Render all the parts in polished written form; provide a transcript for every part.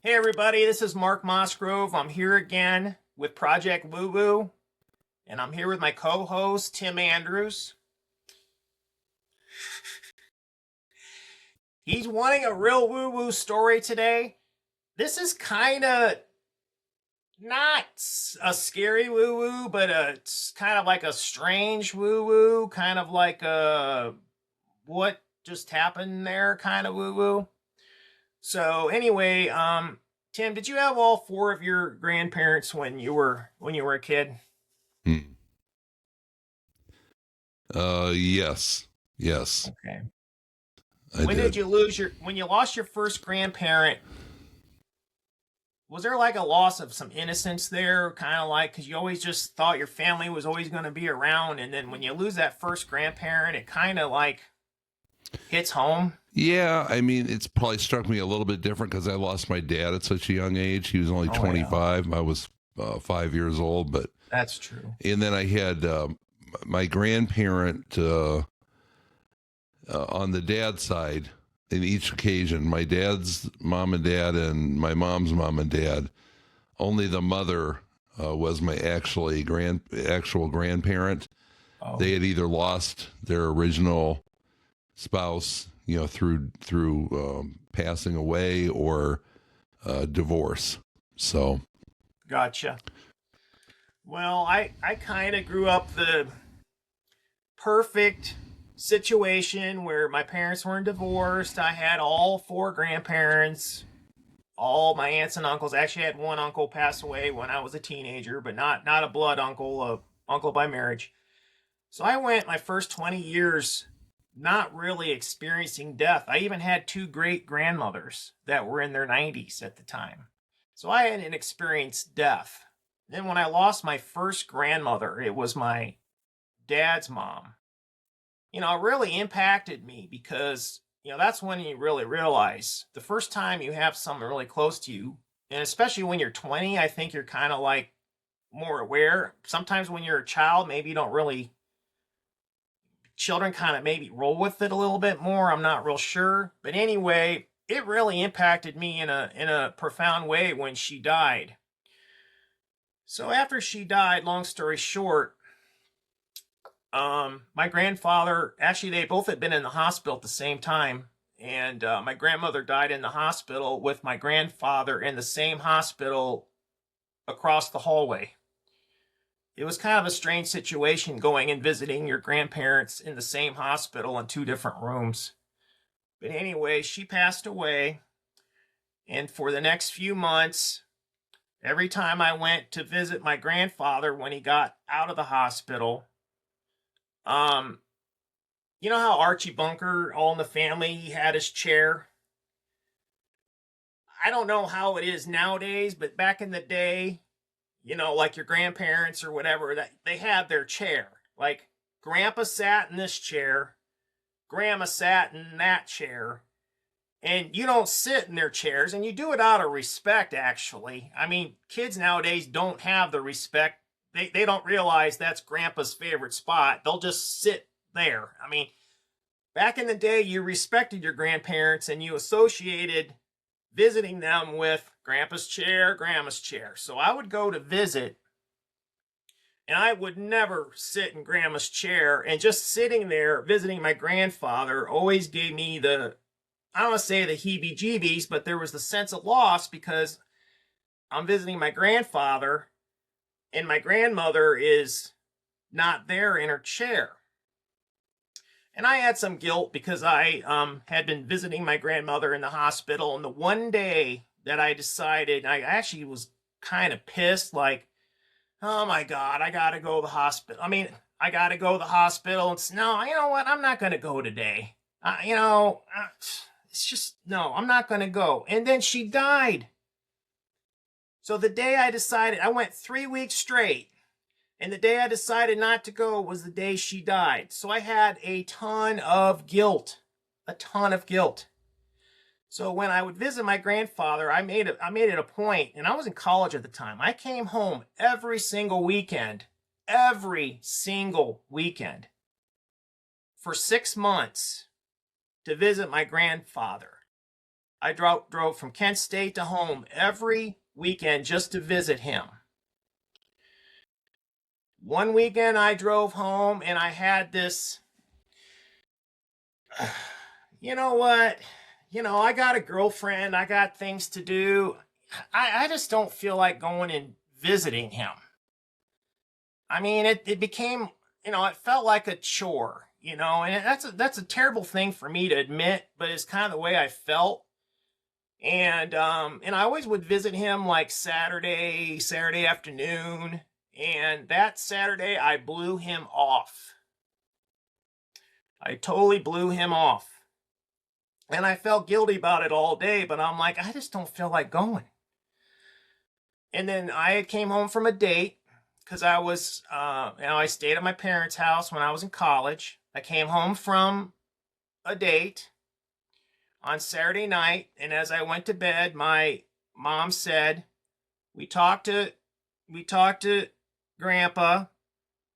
Hey everybody, this is Mark Mosgrove. I'm here again with Project Woo Woo, and I'm here with my co-host Tim Andrews. He's wanting a real woo woo story today. This is kind of not a scary woo woo, but it's kind of like a strange woo woo, kind of like a what just happened there kind of woo woo. So anyway, Tim, did you have all four of your grandparents when you were a kid? Hmm. Yes, yes, Okay. I did. When you lost your first grandparent, was there like a loss of some innocence there? Kind of like, because you always just thought your family was always going to be around. And then when you lose that first grandparent, it kind of like hits home. Yeah, I mean, it's probably struck me a little bit different because I lost my dad at such a young age. He was only Oh, yeah, 25. I was 5 years old, but that's true. and then I had my grandparent on the dad side. In each occasion, my dad's mom and dad and my mom's mom and dad. Only the mother was my actual grandparent. Oh, They had either lost their original spouse, through passing away or divorce. So, gotcha. Well, I kind of grew up the perfect situation where my parents weren't divorced. I had all four grandparents, all my aunts and uncles. I actually had one uncle pass away when I was a teenager, but not a blood uncle, a uncle by marriage. So I went my first 20 years not really experiencing death. I even had two great grandmothers that were in their 90s at the time. So I hadn't experienced death. Then when I lost my first grandmother, it was my dad's mom. It really impacted me because, that's when you really realize the first time you have someone really close to you, and especially when you're 20, I think you're kind of like more aware. Sometimes when you're a child, maybe you don't really, children kind of maybe roll with it a little bit more. I'm not real sure. But anyway, it really impacted me in a profound way when she died. So after she died, long story short, my grandfather, actually, they both had been in the hospital at the same time. And my grandmother died in the hospital with my grandfather in the same hospital across the hallway. It was kind of a strange situation going and visiting your grandparents in the same hospital in two different rooms. But anyway, she passed away. And for the next few months, every time I went to visit my grandfather when he got out of the hospital, um, you know how Archie Bunker, All in the Family, he had his chair? I don't know how it is nowadays, but back in the day, like your grandparents or whatever, that they had their chair. Like grandpa sat in this chair, grandma sat in that chair, and you don't sit in their chairs, and you do it out of respect, actually. I mean, kids nowadays don't have the respect. They don't realize that's grandpa's favorite spot. They'll just sit there. I mean, back in the day, you respected your grandparents and you associated visiting them with grandpa's chair, grandma's chair. So I would go to visit and I would never sit in grandma's chair. And just sitting there visiting my grandfather always gave me I don't want to say the heebie jeebies, but there was the sense of loss because I'm visiting my grandfather and my grandmother is not there in her chair. And I had some guilt because I had been visiting my grandmother in the hospital. And the one day that I decided, I actually was kind of pissed, like, oh my God, I got to go to the hospital. I mean, I got to go to the hospital. And no, you know what? I'm not going to go today. It's just, no, I'm not going to go. And then she died. So the day I decided, I went 3 weeks straight. And the day I decided not to go was the day she died. So I had a ton of guilt. A ton of guilt. So when I would visit my grandfather, I made it a point, and I was in college at the time. I came home every single weekend for 6 months to visit my grandfather. I drove from Kent State to home every weekend just to visit him. One weekend I drove home and I had this, you know what? I got a girlfriend, I got things to do. I just don't feel like going and visiting him. I mean, it became, it felt like a chore, and that's a terrible thing for me to admit, but it's kind of the way I felt. And I always would visit him like Saturday afternoon, and that Saturday I blew him off. I totally blew him off. And I felt guilty about it all day, but I'm like, I just don't feel like going. And then I came home from a date because I stayed at my parents' house when I was in college. I came home from a date on Saturday night, and as I went to bed, my mom said, we talked to Grandpa,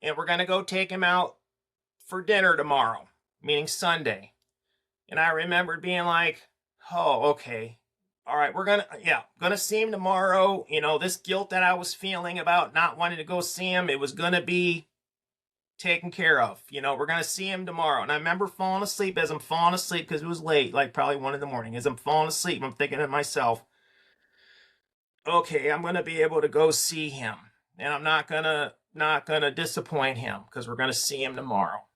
and we're going to go take him out for dinner tomorrow, meaning Sunday. And I remembered being like, oh, okay. All right, we're gonna see him tomorrow. This guilt that I was feeling about not wanting to go see him, it was gonna be taken care of. We're gonna see him tomorrow. And I remember falling asleep as I'm falling asleep because it was late, like probably 1 a.m. As I'm falling asleep, I'm thinking to myself, okay, I'm gonna be able to go see him, and I'm not gonna disappoint him because we're gonna see him tomorrow.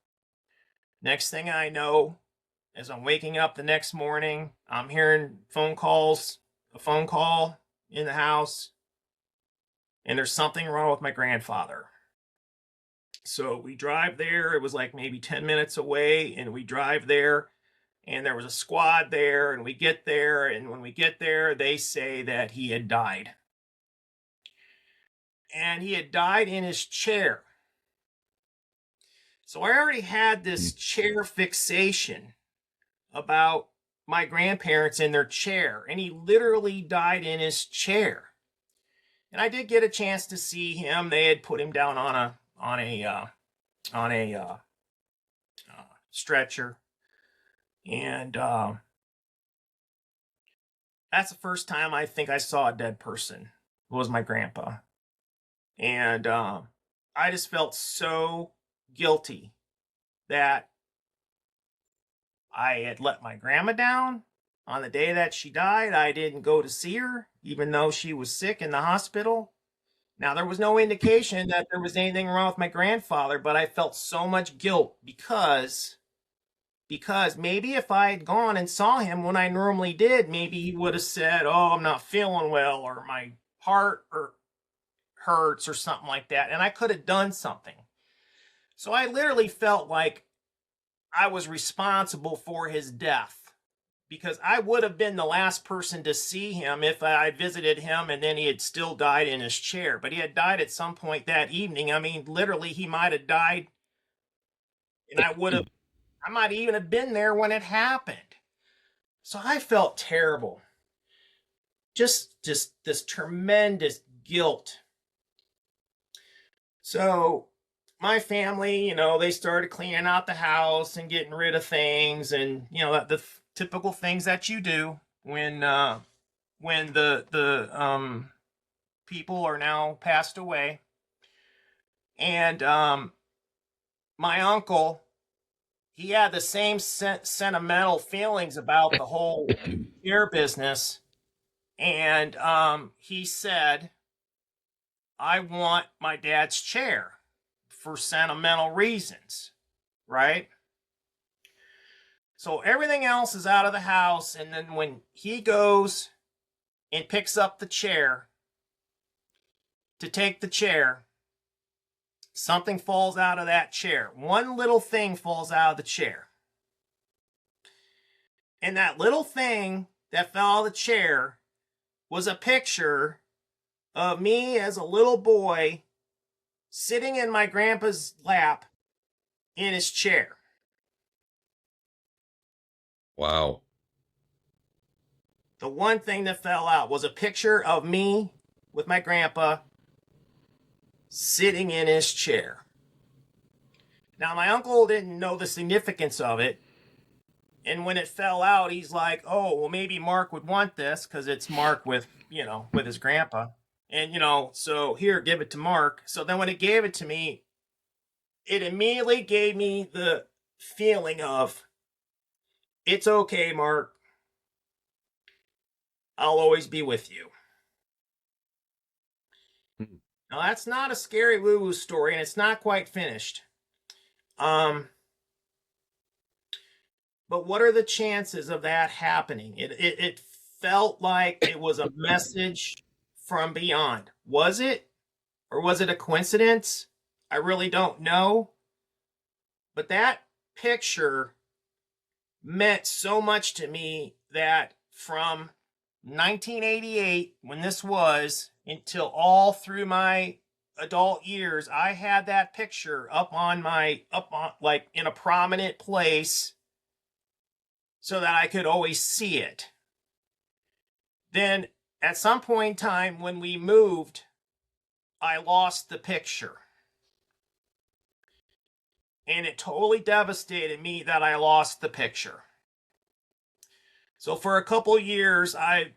Next thing I know, as I'm waking up the next morning, I'm hearing a phone call in the house, and there's something wrong with my grandfather. So we drive there. It was like maybe 10 minutes away, and we drive there, and there was a squad there, and we get there, and when we get there, they say that he had died. And he had died in his chair. So I already had this chair fixation about my grandparents in their chair, and he literally died in his chair. And I did get a chance to see him. They had put him down on a stretcher, and that's the first time I think I saw a dead person. Was my grandpa, and I just felt so guilty that I had let my grandma down on the day that she died. I didn't go to see her, even though she was sick in the hospital. Now, there was no indication that there was anything wrong with my grandfather, but I felt so much guilt because maybe if I had gone and saw him when I normally did, maybe he would have said, oh, I'm not feeling well, or my heart hurts, or something like that, and I could have done something. So I literally felt like I was responsible for his death, because I would have been the last person to see him if I visited him and then he had still died in his chair. But he had died at some point that evening. I mean, literally, he might have died, and I might even have been there when it happened. So I felt terrible. Just this tremendous guilt. So my family, they started cleaning out the house and getting rid of things, and the typical things that you do when the people are now passed away. And my uncle, he had the same sentimental feelings about the whole chair business, and he said, I want my dad's chair for sentimental reasons, right? So everything else is out of the house, and then when he goes and picks up the chair to take the chair, something falls out of that chair. One little thing falls out of the chair. And that little thing that fell out of the chair was a picture of me as a little boy sitting in my grandpa's lap in his chair. Wow. The one thing that fell out was a picture of me with my grandpa sitting in his chair. Now, my uncle didn't know the significance of it, And when it fell out, he's like, oh, well, maybe Mark would want this because it's Mark with, with his grandpa. And, so here, give it to Mark. So then when it gave it to me, it immediately gave me the feeling of, it's okay, Mark. I'll always be with you. Now, that's not a scary woo-woo story, and it's not quite finished. But what are the chances of that happening? It felt like it was a message from beyond. Was it? Or was it a coincidence? I really don't know. But that picture meant so much to me that from 1988, when this was, until all through my adult years, I had that picture up on like in a prominent place so that I could always see it. Then at some point in time when we moved, I lost the picture. And it totally devastated me that I lost the picture. So for a couple years, I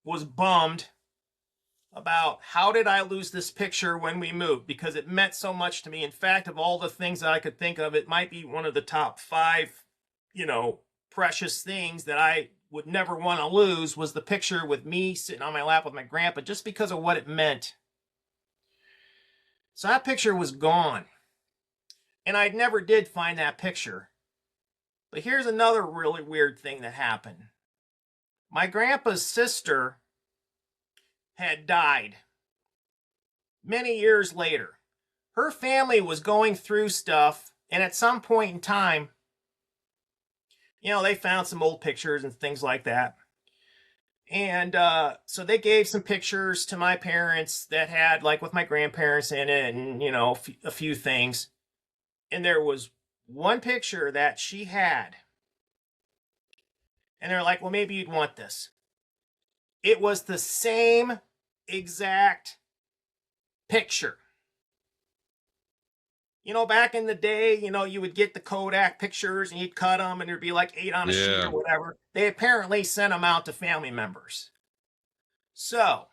was bummed about how did I lose this picture when we moved, because it meant so much to me. In fact, of all the things that I could think of, it might be one of the top 5, precious things that I would never want to lose was the picture with me sitting on my lap with my grandpa, just because of what it meant. So that picture was gone. And I never did find that picture. But here's another really weird thing that happened. My grandpa's sister had died many years later. Her family was going through stuff, and at some point in time, they found some old pictures and things like that. And so they gave some pictures to my parents that had, like, with my grandparents in it and, a few things. And there was one picture that she had. And they're like, well, maybe you'd want this. It was the same exact picture. Back in the day, you would get the Kodak pictures and you'd cut them and there'd be like 8 on a sheet or whatever. They apparently sent them out to family members. So,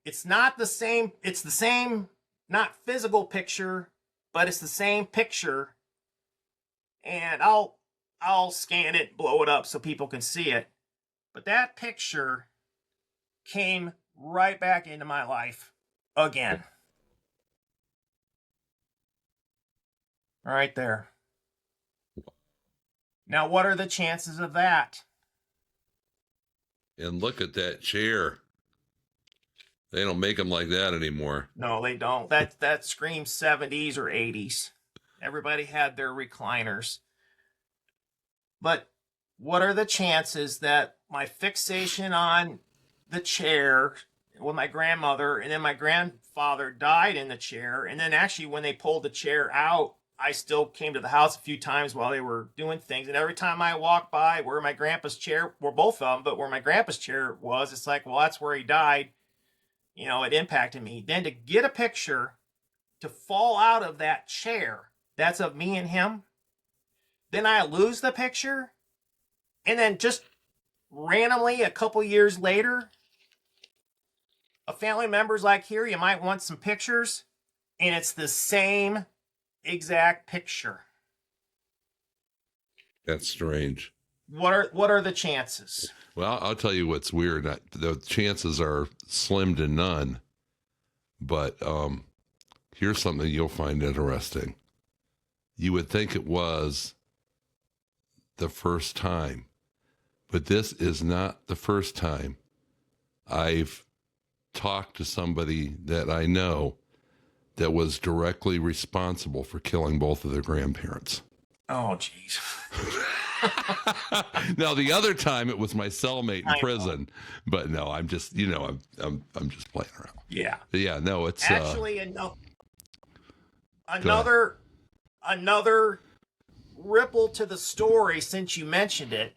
it's not the same, it's the same, not physical picture, but it's the same picture. And I'll scan it, blow it up so people can see it. But that picture came right back into my life again. Right there. Now, what are the chances of that? And look at that chair. They don't make them like that anymore. No, they don't. That screams 70s or 80s. Everybody had their recliners. But what are the chances that my fixation on the chair with my grandmother, and then my grandfather died in the chair, and then actually when they pulled the chair out, I still came to the house a few times while they were doing things, and every time I walked by where my grandpa's chair, well, both of them, but where my grandpa's chair was, it's like, well, that's where he died. It impacted me. Then to get a picture to fall out of that chair that's of me and him, then I lose the picture, and then just randomly a couple years later, a family member's like, here, you might want some pictures, and it's the same exact picture. That's strange. What are the chances? Well, I'll tell you what's weird. The chances are slim to none. But here's something you'll find interesting. You would think it was the first time, but this is not the first time I've talked to somebody that I know that was directly responsible for killing both of their grandparents. Oh, jeez. Now, the other time it was my cellmate in prison, but no, I'm just, I'm just playing around. Yeah. Yeah. No, it's actually another ripple to the story, since you mentioned it,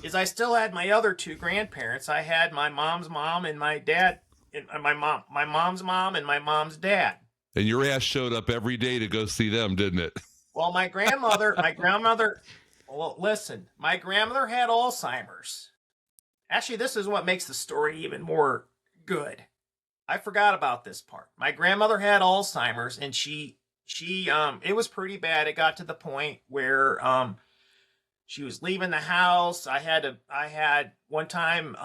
is I still had my other 2 grandparents. I had my mom's mom and my dad, and my mom's mom and my mom's dad. And your ass showed up every day to go see them, didn't it? Well, well, listen, my grandmother had Alzheimer's. Actually, this is what makes the story even more good. I forgot about this part. My grandmother had Alzheimer's, and it was pretty bad. It got to the point where she was leaving the house. I had one time,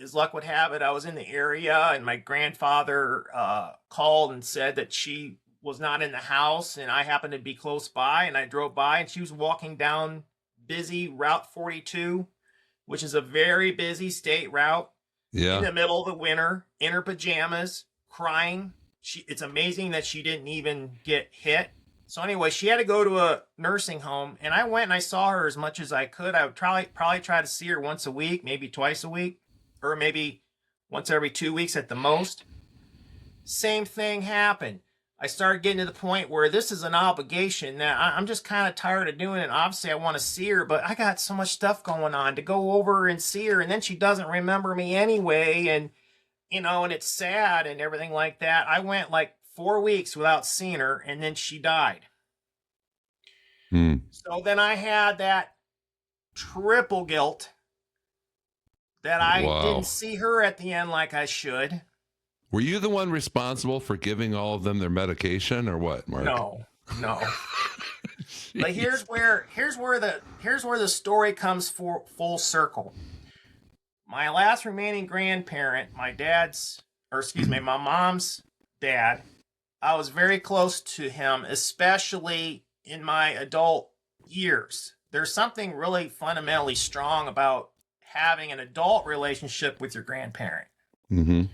as luck would have it, I was in the area, and my grandfather called and said that she was not in the house, and I happened to be close by, and I drove by, and she was walking down busy Route 42, which is a very busy state route, in Yeah. the middle of the winter, in her pajamas, crying. It's amazing that she didn't even get hit. So anyway, she had to go to a nursing home, and I went and I saw her as much as I could. I would probably try to see her once a week, maybe twice a week, or maybe once every 2 weeks at the most. Same thing happened. I started getting to the point where this is an obligation that I'm just kind of tired of doing it. Obviously, I want to see her, but I got so much stuff going on to go over and see her, and then she doesn't remember me anyway, and and it's sad and everything like that. I went like 4 weeks without seeing her, and then she died. Hmm. So then I had that triple guilt that I didn't Wow. see her at the end like I should. Were you the one responsible for giving all of them their medication or what, Mark? No, no. But here's where the story comes full circle. My last remaining grandparent, my mom's dad, I was very close to him, especially in my adult years. There's something really fundamentally strong about having an adult relationship with your grandparent. Mm-hmm.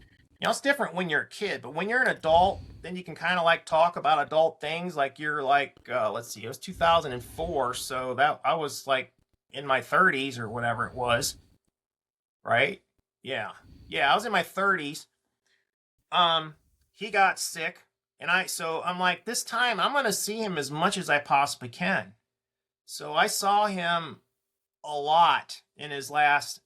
It's different when you're a kid, but when you're an adult, then you can kind of like talk about adult things. Like you're like, let's see, it was 2004, so that I was like in my 30s or whatever it was, right? Yeah, yeah, I was in my 30s. He got sick, and I'm like, this time I'm gonna see him as much as I possibly can. So I saw him a lot in his last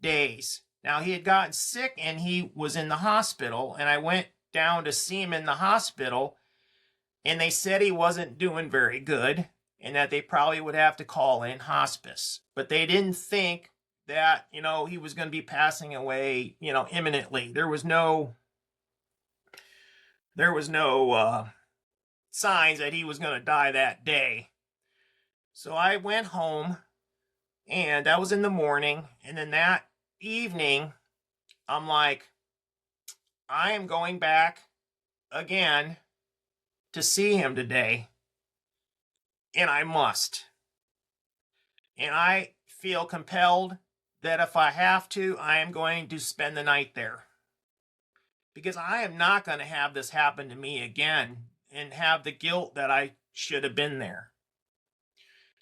days. Now, he had gotten sick and he was in the hospital, and I went down to see him in the hospital, and they said he wasn't doing very good and that they probably would have to call in hospice. But they didn't think that, he was going to be passing away, imminently. There was no signs that he was going to die that day. So I went home, and that was in the morning, and then that evening, I'm like, I am going back again to see him today, and I must. And I feel compelled that if I have to, I am going to spend the night there. Because I am not going to have this happen to me again and have the guilt that I should have been there.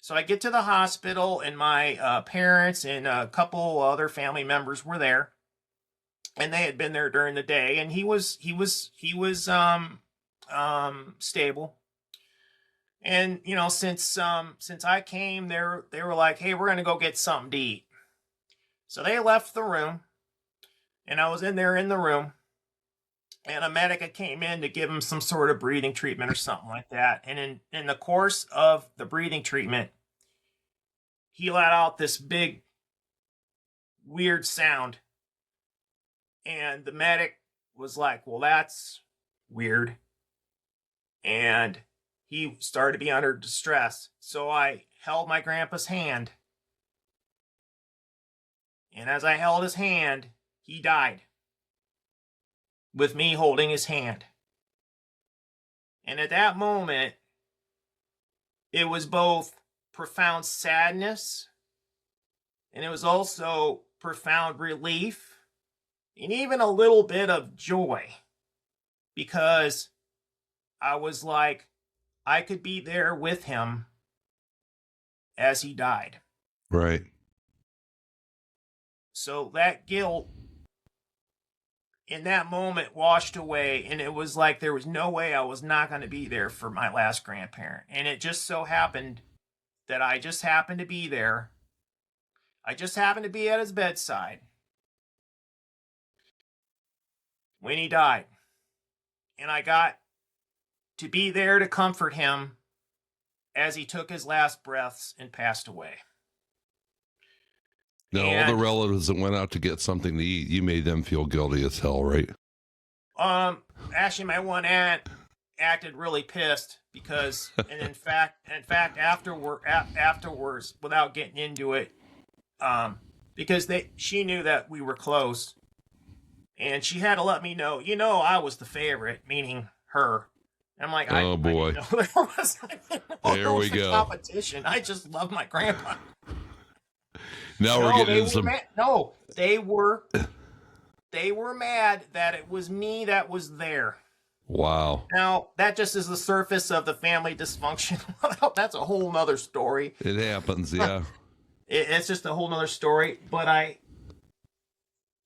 So I get to the hospital, and my parents and a couple other family members were there, and they had been there during the day, and he was stable. And since I came, they were like, hey, we're gonna go get something to eat. So they left the room, and I was in there in the room, and a medic came in to give him some sort of breathing treatment or something like that. And in the course of the breathing treatment, he let out this big weird sound, and the medic was like, well, that's weird. And he started to be under distress. So I held my grandpa's hand. And as I held his hand, he died, with me holding his hand. And at that moment, it was both profound sadness, and it was also profound relief, and even a little bit of joy, because I was like, I could be there with him as he died. Right. So that guilt in that moment washed away, and it was like there was no way I was not going to be there for my last grandparent. And it just so happened that I just happened to be there. I just happened to be at his bedside when he died. And I got to be there to comfort him as he took his last breaths and passed away. Now, all the relatives that went out to get something to eat, you made them feel guilty as hell, right? Actually, my one aunt acted really pissed because, and in fact, afterwards, without getting into it, because she knew that we were close, and she had to let me know. I was the favorite, meaning her. I'm like, oh boy, there we go. Competition. I just love my grandpa. Now we're getting into some. They were mad that it was me that was there. Wow. Now that just is the surface of the family dysfunction. That's a whole nother story. It happens, yeah. It's just a whole nother story. But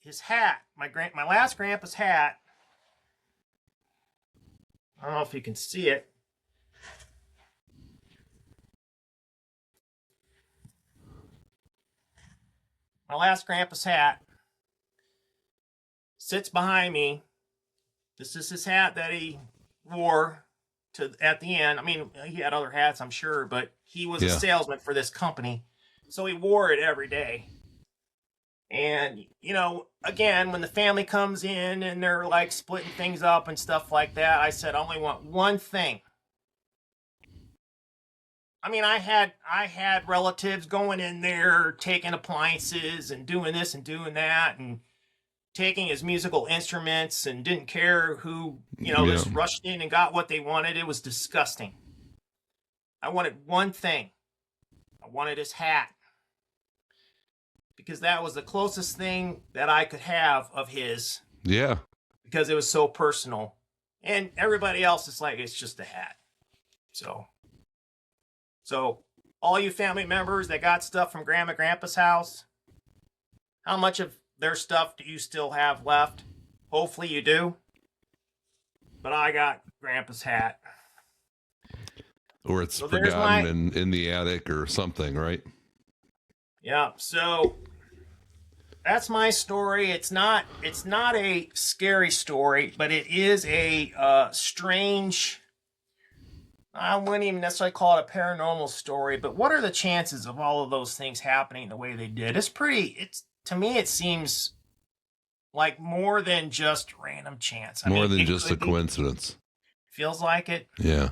his hat, my last grandpa's hat. I don't know if you can see it. My last grandpa's hat sits behind me. This is his hat that he wore at the end. I mean, he had other hats, I'm sure, but he was a salesman for this company. So he wore it every day. And, again, when the family comes in and they're like splitting things up and stuff like that, I said, I only want one thing. I mean, I had relatives going in there, taking appliances and doing this and doing that and taking his musical instruments and didn't care who, just rushed in and got what they wanted. It was disgusting. I wanted one thing. I wanted his hat. Because that was the closest thing that I could have of his. Yeah. Because it was so personal. And everybody else is like, it's just a hat. So all you family members that got stuff from Grandpa's house, how much of their stuff do you still have left? Hopefully you do. But I got Grandpa's hat. Or it's forgotten in the attic or something, right? Yeah, so that's my story. It's not a scary story, but it is a strange. I wouldn't even necessarily call it a paranormal story, but what are the chances of all of those things happening the way they did? To me, it seems like more than just random chance. More than just a coincidence. Feels like it. Yeah.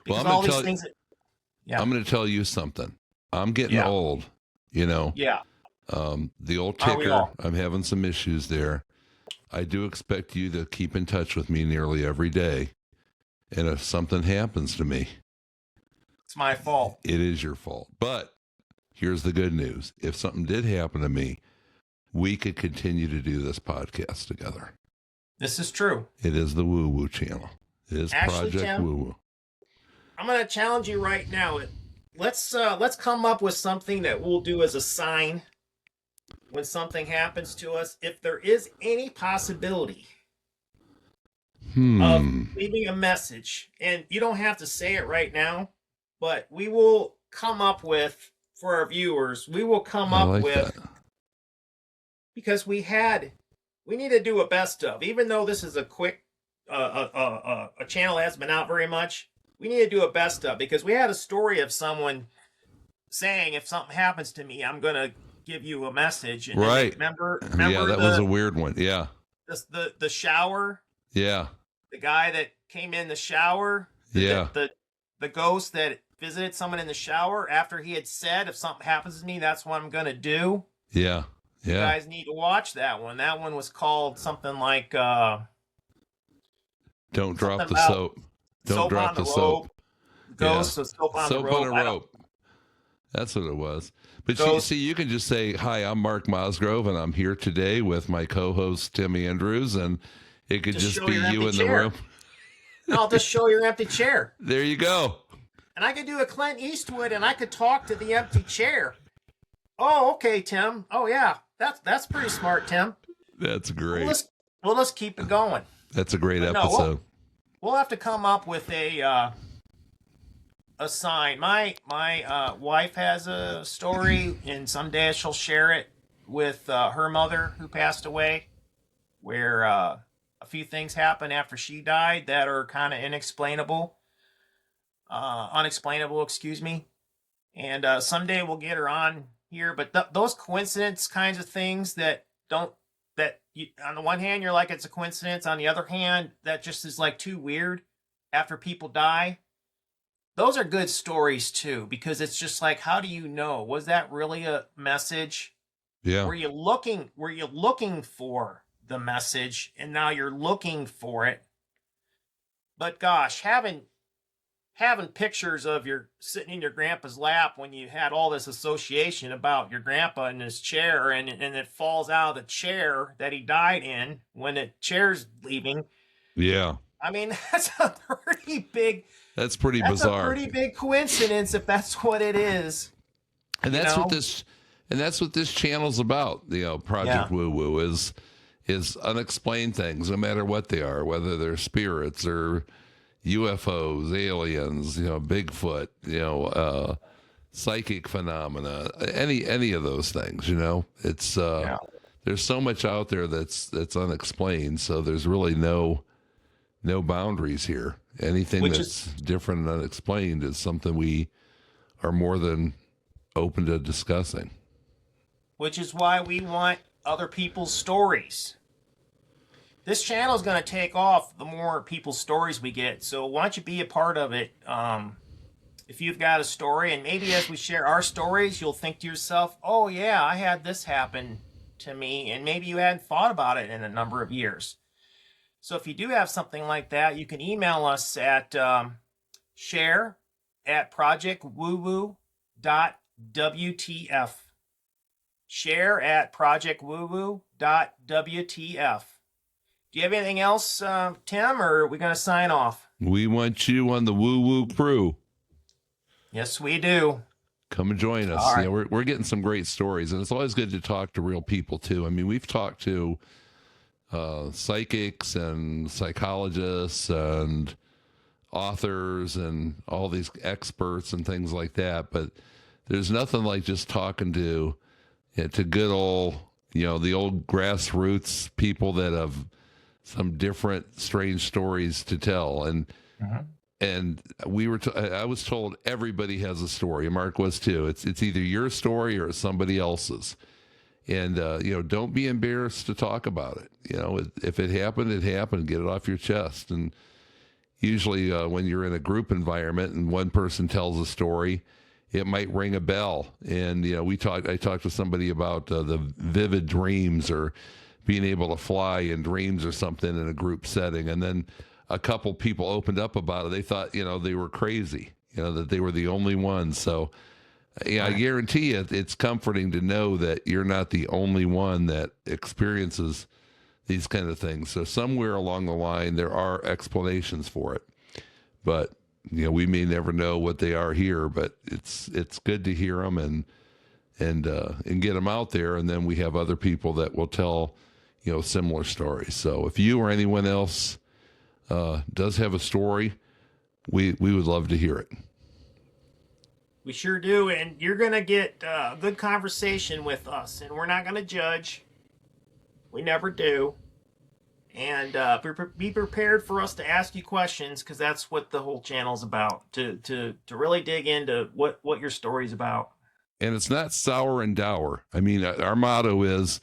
Because all these things. I'm going to tell you something. I'm getting old, Yeah. The old ticker, I'm having some issues there. I do expect you to keep in touch with me nearly every day. And if something happens to me, it's my fault. It is your fault. But here's the good news. If something did happen to me, we could continue to do this podcast together. This is true. It is the Woo Woo channel. It is Project Tim, Woo Woo. I'm going to challenge you right now. Let's come up with something that we'll do as a sign when something happens to us. If there is any possibility of leaving a message, and you don't have to say it right now, but we will come up with, for our viewers, because we need to do a best of, even though this is a quick, a channel that hasn't been out very much, we need to do a best of, because we had a story of someone saying, if something happens to me, I'm going to give you a message. And right. Remember that was a weird one. Yeah. The shower. Yeah. The guy that came in the shower. The ghost that visited someone in the shower after he had said, if something happens to me, that's what I'm going to do. Yeah. You guys need to watch that one. That one was called something like, Don't drop the soap. Don't drop the soap. Ghost of soap on the rope. On a rope. That's what it was. But you can just say, hi, I'm Mark Mosgrove, and I'm here today with my co-host, Tim Andrews, and it could just be you in the room. I'll just show your empty chair. There you go. And I could do a Clint Eastwood, and I could talk to the empty chair. Oh, okay, Tim. Oh, yeah. That's pretty smart, Tim. That's great. We'll just keep it going. That's a great episode. We'll have to come up with a sign. My wife has a story, and someday she'll share it with her mother who passed away, where a few things happened after she died that are kind of inexplainable. unexplainable, excuse me. And someday we'll get her on here. But those coincidence kinds of things that don't, that you, on the one hand, you're like, it's a coincidence. On the other hand, that just is like too weird after people die. Those are good stories too, because it's just like, how do you know? Was that really a message? Yeah. Were you looking for the message and now you're looking for it? But gosh, having pictures of your sitting in your grandpa's lap when you had all this association about your grandpa in his chair, and it falls out of the chair that he died in when the chair's leaving. Yeah. I mean, that's a pretty big That's pretty that's a bizarre. pretty big coincidence if that's what it is. And that's what this channel's about. Project Woo Woo is unexplained things, no matter what they are, whether they're spirits or UFOs, aliens, Bigfoot, psychic phenomena, any of those things. It's there's so much out there that's unexplained. So there's really no boundaries here. Anything that's different and unexplained is something we are more than open to discussing. Which is why we want other people's stories. This channel is going to take off the more people's stories we get. So why don't you be a part of it? If you've got a story, and maybe as we share our stories, you'll think to yourself, oh yeah, I had this happen to me. And maybe you hadn't thought about it in a number of years. So if you do have something like that, you can email us at share@projectwoowoo.wtf. share@projectwoowoo.wtf. Do you have anything else, Tim, or are we going to sign off? We want you on the Woo Woo crew. Yes, we do. Come and join us. Right. We're getting some great stories, and it's always good to talk to real people too. I mean, we've talked to psychics and psychologists and authors and all these experts and things like that, but there's nothing like just talking to good old, the old grassroots people that have some different strange stories to tell. And and I was told everybody has a story. Mark was too. It's either your story or it's somebody else's. And, don't be embarrassed to talk about it. If it happened, it happened. Get it off your chest. And usually when you're in a group environment and one person tells a story, it might ring a bell. And, I talked to somebody about the vivid dreams or being able to fly in dreams or something in a group setting. And then a couple people opened up about it. They thought, they were crazy, that they were the only ones. So, yeah, I guarantee you it's comforting to know that you're not the only one that experiences these kind of things. So somewhere along the line, there are explanations for it. But, we may never know what they are here, but it's good to hear them and get them out there. And then we have other people that will tell, similar stories. So if you or anyone else does have a story, we would love to hear it. We sure do, and you're going to get a good conversation with us, and we're not going to judge. We never do. And be prepared for us to ask you questions, because that's what the whole channel's about, to really dig into what your story's about. And it's not sour and dour. I mean, our motto is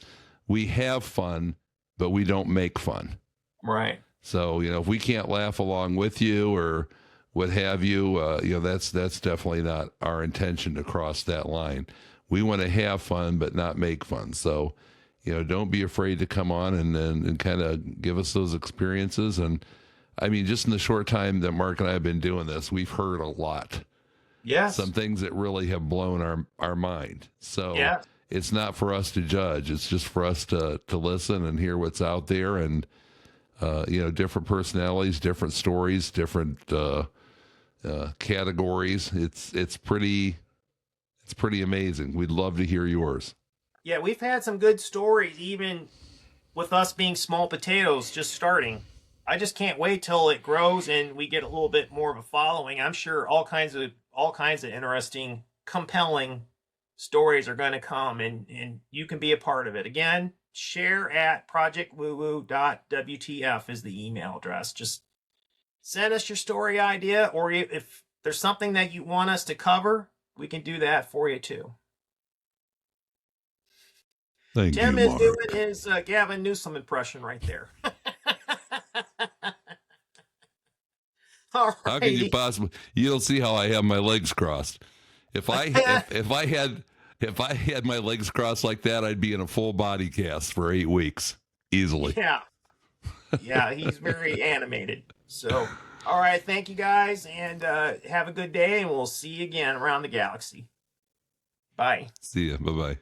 we have fun, but we don't make fun. Right. So, if we can't laugh along with you or what have you, that's definitely not our intention to cross that line. We want to have fun, but not make fun. So, don't be afraid to come on and kind of give us those experiences. And I mean, just in the short time that Mark and I have been doing this, we've heard a lot. Yes. Some things that really have blown our mind. So yeah. It's not for us to judge. It's just for us to listen and hear what's out there. And, different personalities, different stories, different categories. It's pretty amazing. We'd love to hear yours. Yeah, we've had some good stories, even with us being small potatoes just starting. I just can't wait till it grows and we get a little bit more of a following. I'm sure all kinds of interesting, compelling stories are going to come, and you can be a part of it. Again, share@projectwoowoo.wtf is the email address. Just send us your story idea, or if there's something that you want us to cover, we can do that for you too. Thank Tim you, is doing Mark. his Gavin Newsom impression right there. All How could you righty. possibly? You don't see how I have my legs crossed. If I had my legs crossed like that, I'd be in a full body cast for 8 weeks easily. Yeah. Yeah, he's very animated. So, all right, thank you guys, and have a good day, and we'll see you again around the galaxy. Bye. See ya. Bye bye.